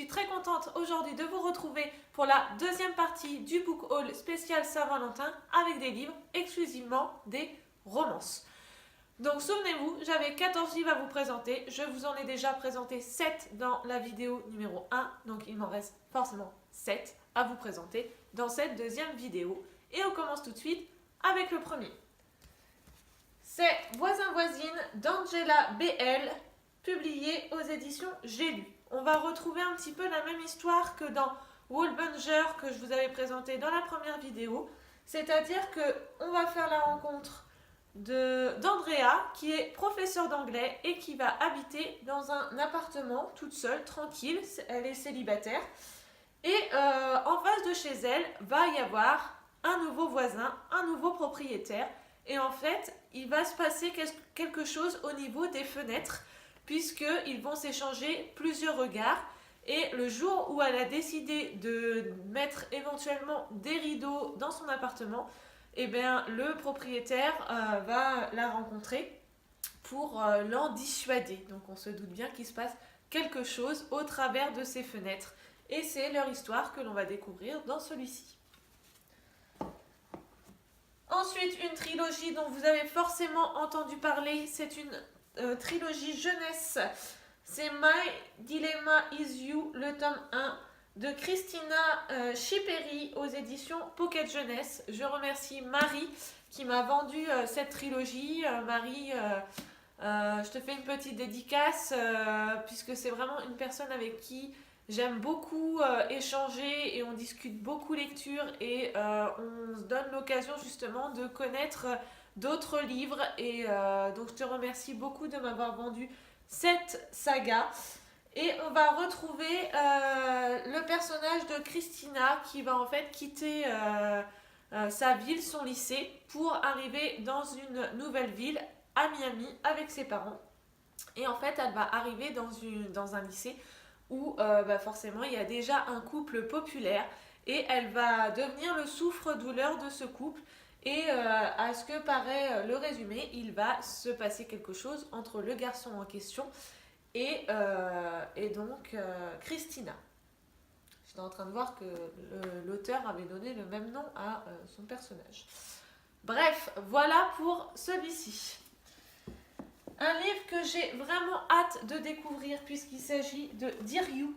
suis très contente aujourd'hui de vous retrouver pour la deuxième partie du Book Haul spécial Saint-Valentin avec des livres exclusivement des romances. Donc souvenez-vous, j'avais 14 livres à vous présenter, je vous en ai déjà présenté 7 dans la vidéo numéro 1, donc il m'en reste forcément 7 à vous présenter dans cette deuxième vidéo. Et on commence tout de suite avec le premier. C'est Voisin-Voisine d'Angela B.L., publié aux éditions J'ai lu. On va retrouver un petit peu la même histoire que dans Woolbunger que je vous avais présenté dans la première vidéo. C'est-à-dire qu'on va faire la rencontre d'Andrea, qui est professeure d'anglais et qui va habiter dans un appartement toute seule, tranquille. Elle est célibataire. Et en face de chez elle, va y avoir un nouveau voisin, un nouveau propriétaire. Et en fait, il va se passer quelque chose au niveau des fenêtres, puisqu'ils vont s'échanger plusieurs regards. Et le jour où elle a décidé de mettre éventuellement des rideaux dans son appartement, eh bien, le propriétaire va la rencontrer pour l'en dissuader. Donc on se doute bien qu'il se passe quelque chose au travers de ces fenêtres. Et c'est leur histoire que l'on va découvrir dans celui-ci. Ensuite, une trilogie dont vous avez forcément entendu parler, c'est une trilogie jeunesse. C'est My Dilemma Is You, le tome 1 de Christina Schiperi aux éditions Pocket Jeunesse. Je remercie Marie qui m'a vendu cette trilogie. Marie, je te fais une petite dédicace puisque c'est vraiment une personne avec qui j'aime beaucoup échanger et on discute beaucoup lecture et on se donne l'occasion justement de connaître d'autres livres et donc je te remercie beaucoup de m'avoir vendu cette saga. Et on va retrouver le personnage de Christina qui va en fait quitter sa ville, son lycée, pour arriver dans une nouvelle ville, à Miami, avec ses parents. Et en fait, elle va arriver dans un lycée où forcément il y a déjà un couple populaire et elle va devenir le souffre-douleur de ce couple. Et à ce que paraît le résumé, il va se passer quelque chose entre le garçon en question et donc Christina. J'étais en train de voir que l'auteur avait donné le même nom à son personnage. Bref, voilà pour celui-ci. Un livre que j'ai vraiment hâte de découvrir puisqu'il s'agit de Dear You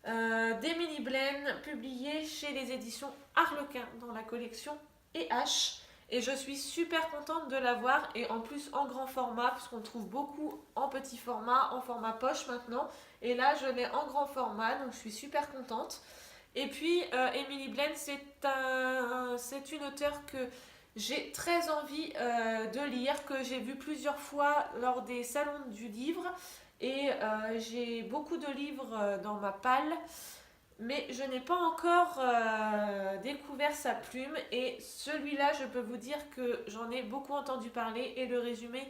d'Emily Blaine, publié chez les éditions Harlequin dans la collection E.H. Et je suis super contente de l'avoir et en plus en grand format puisqu'on trouve beaucoup en petit format, en format poche maintenant. Et là je l'ai en grand format donc je suis super contente. Et puis Emily Blaine c'est une auteure que j'ai très envie de lire, que j'ai vu plusieurs fois lors des salons du livre. Et j'ai beaucoup de livres dans ma palle. Mais je n'ai pas encore découvert sa plume et celui-là, je peux vous dire que j'en ai beaucoup entendu parler et le résumé,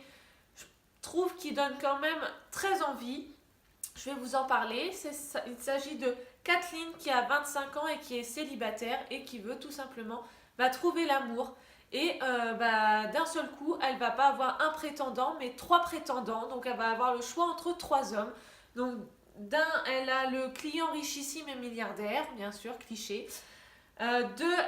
je trouve qu'il donne quand même très envie. Je vais vous en parler. Il s'agit de Kathleen qui a 25 ans et qui est célibataire et qui veut tout simplement trouver l'amour. Et d'un seul coup, elle va pas avoir un prétendant, mais 3 prétendants. Donc elle va avoir le choix entre 3 hommes. Donc elle a le client richissime et milliardaire, bien sûr, cliché. 2,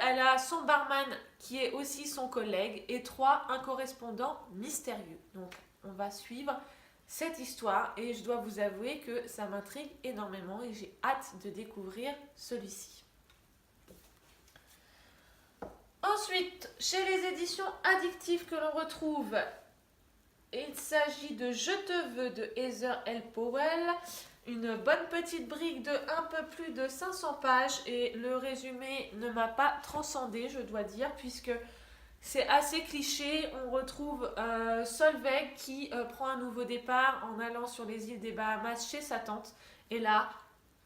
elle a son barman qui est aussi son collègue. Et 3, un correspondant mystérieux. Donc, on va suivre cette histoire et je dois vous avouer que ça m'intrigue énormément et j'ai hâte de découvrir celui-ci. Ensuite, chez les éditions Addictives que l'on retrouve, il s'agit de Je te veux de Heather L. Powell. Une bonne petite brique de un peu plus de 500 pages et le résumé ne m'a pas transcendé, je dois dire, puisque c'est assez cliché. On retrouve Solveig qui prend un nouveau départ en allant sur les îles des Bahamas chez sa tante. Et là,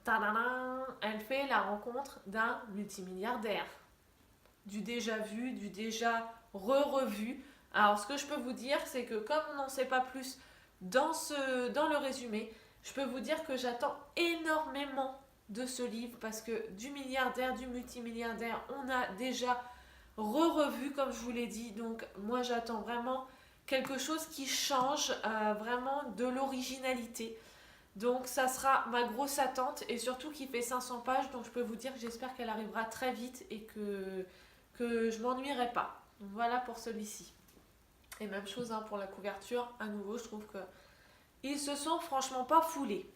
tadadam, elle fait la rencontre d'un multimilliardaire. Du déjà vu, du déjà revu. Alors ce que je peux vous dire, c'est que comme on n'en sait pas plus dans le résumé, je peux vous dire que j'attends énormément de ce livre parce que du milliardaire, du multimilliardaire, on a déjà revu comme je vous l'ai dit. Donc moi j'attends vraiment quelque chose qui change, vraiment de l'originalité. Donc ça sera ma grosse attente et surtout qu'il fait 500 pages. Donc je peux vous dire que j'espère qu'elle arrivera très vite et que je m'ennuierai pas. Donc voilà pour celui-ci. Et même chose hein, pour la couverture. À nouveau, je trouve que ils se sont franchement pas foulés.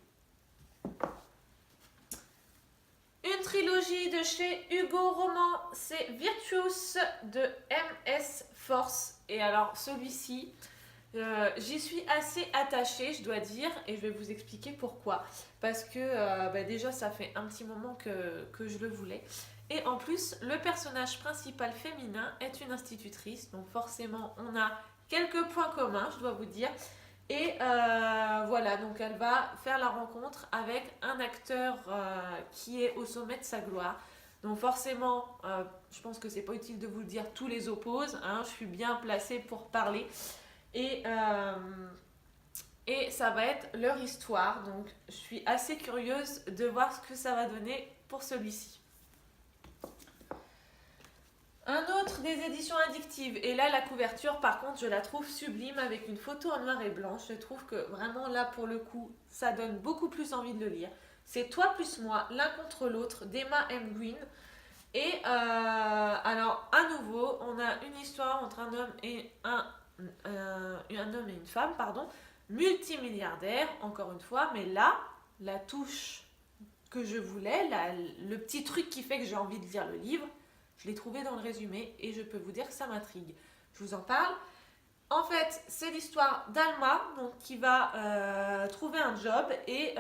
Une trilogie de chez Hugo Roman, c'est Virtuous de MS Force. Et alors celui-ci, j'y suis assez attachée, je dois dire, et je vais vous expliquer pourquoi. Parce que déjà, ça fait un petit moment que je le voulais. Et en plus, le personnage principal féminin est une institutrice, donc forcément, on a quelques points communs, je dois vous dire. Et voilà, donc elle va faire la rencontre avec un acteur qui est au sommet de sa gloire. Donc forcément, je pense que c'est pas utile de vous le dire, tous les opposent, hein, je suis bien placée pour parler. Et ça va être leur histoire, donc je suis assez curieuse de voir ce que ça va donner pour celui-ci. Un autre des éditions addictives, et là la couverture par contre je la trouve sublime avec une photo en noir et blanc, je trouve que vraiment là pour le coup ça donne beaucoup plus envie de le lire. C'est Toi plus moi, l'un contre l'autre d'Emma M. Green. Et alors à nouveau on a une histoire entre un homme et une femme, multimilliardaire encore une fois, mais là la touche que je voulais, le petit truc qui fait que j'ai envie de lire le livre, je l'ai trouvé dans le résumé et je peux vous dire que ça m'intrigue. Je vous en parle. En fait, c'est l'histoire d'Alma donc, qui va trouver un job et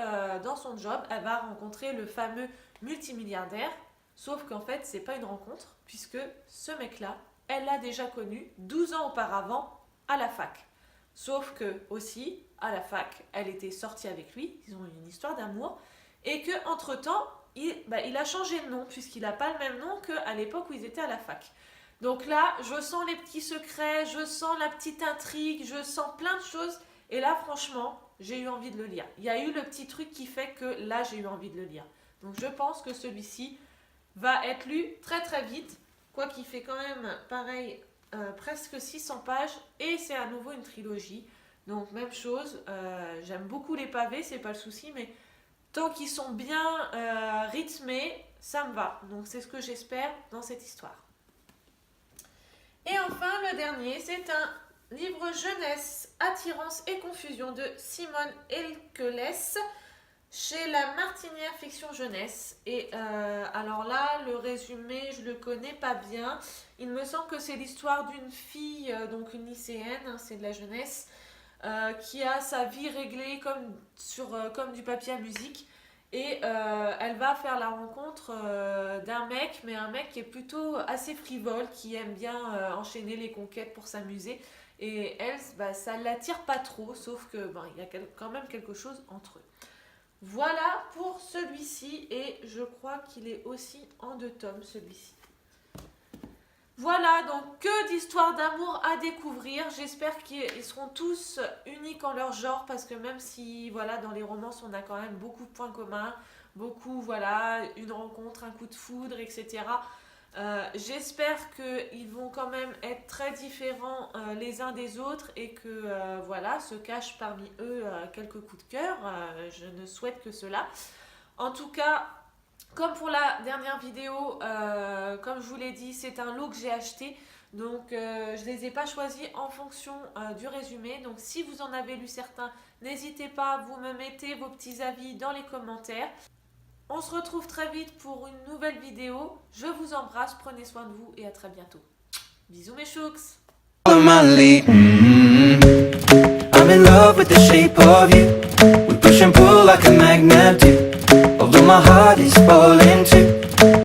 dans son job, elle va rencontrer le fameux multimilliardaire. Sauf qu'en fait, c'est pas une rencontre puisque ce mec-là, elle l'a déjà connu 12 ans auparavant à la fac. Sauf que aussi, à la fac, elle était sortie avec lui. Ils ont eu une histoire d'amour et qu'entre-temps, il a changé de nom puisqu'il n'a pas le même nom qu'à l'époque où ils étaient à la fac. Donc là, je sens les petits secrets, je sens la petite intrigue, je sens plein de choses. Et là, franchement, j'ai eu envie de le lire. Il y a eu le petit truc qui fait que là, j'ai eu envie de le lire. Donc je pense que celui-ci va être lu très très vite. Quoi qu'il fait quand même, pareil, presque 600 pages. Et c'est à nouveau une trilogie. Donc même chose, j'aime beaucoup les pavés, c'est pas le souci, mais tant qu'ils sont bien rythmés, ça me va. Donc c'est ce que j'espère dans cette histoire. Et enfin, le dernier, c'est un livre jeunesse, Attirance et confusion de Simone Elkeles chez La Martinière Fiction Jeunesse. Et alors là, le résumé, je le connais pas bien. Il me semble que c'est l'histoire d'une fille, donc une lycéenne, hein, c'est de la jeunesse, qui a sa vie réglée comme du papier à musique. Et elle va faire la rencontre d'un mec, mais un mec qui est plutôt assez frivole, qui aime bien enchaîner les conquêtes pour s'amuser. Et elle, ça ne l'attire pas trop, sauf que il y a quand même quelque chose entre eux. Voilà pour celui-ci, et je crois qu'il est aussi en 2 tomes, celui-ci. Voilà, donc que d'histoires d'amour à découvrir. J'espère qu'ils seront tous uniques en leur genre, parce que même si, voilà, dans les romances, on a quand même beaucoup de points communs, beaucoup, voilà, une rencontre, un coup de foudre, etc. J'espère qu'ils vont quand même être très différents les uns des autres et que, voilà, se cachent parmi eux quelques coups de cœur. Je ne souhaite que cela. En tout cas, comme pour la dernière vidéo, comme je vous l'ai dit, c'est un lot que j'ai acheté. Donc je ne les ai pas choisis en fonction du résumé. Donc si vous en avez lu certains, n'hésitez pas, vous me mettez vos petits avis dans les commentaires. On se retrouve très vite pour une nouvelle vidéo. Je vous embrasse, prenez soin de vous et à très bientôt. Bisous mes chouks. I'm in love with the shape of you. We push and pull like a magnet do. Although my heart is falling too.